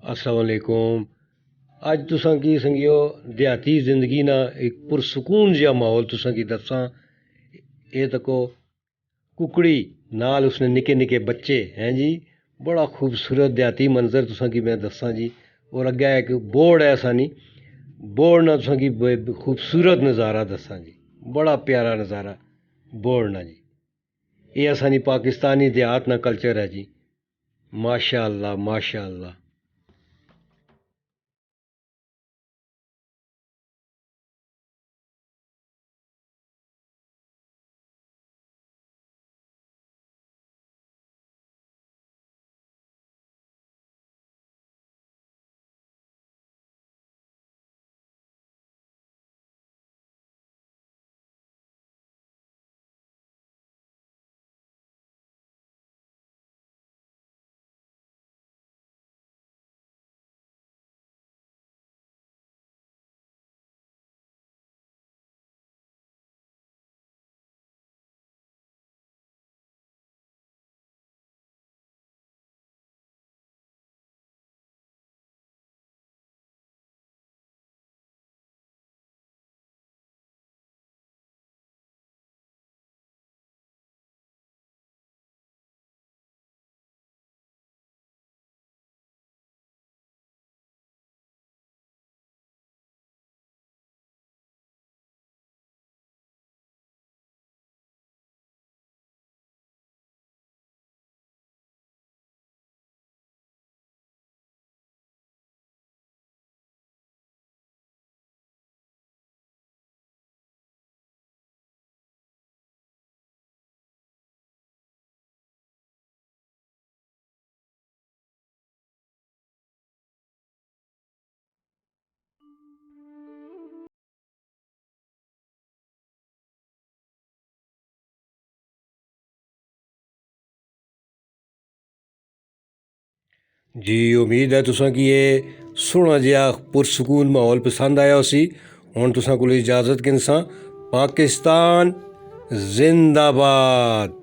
अस्सलाम वालेकुम। अज तुसां की संगियो देहाती जिंदगी ना एक पुरसकून जिहा माहौल तुसां की दस्सां। ये तको कुकड़ी नाल उसने निके निके बच्चे हैं जी। बड़ा खूबसूरत देहाती मंजर तुसां की मैं दस्सां जी। और अग्गै एक बोर्ड है सानी, बोर्ड ना तुसां की खूबसूरत नज़ारा दस्सां जी। बड़ा प्यारा नज़ारा बोर्ड ना जी। ये असानी पाकिस्तानी देहात ना कल्चर है जी। माशा अल्लाह माशा अल्लाह। जी उम्मीद है तुसां की ये सोहना जिहा पुरसकून माहौल पसंद आया उसी। हुण तुसां कोल इजाजत गिनसां। पाकिस्तान जिंदाबाद।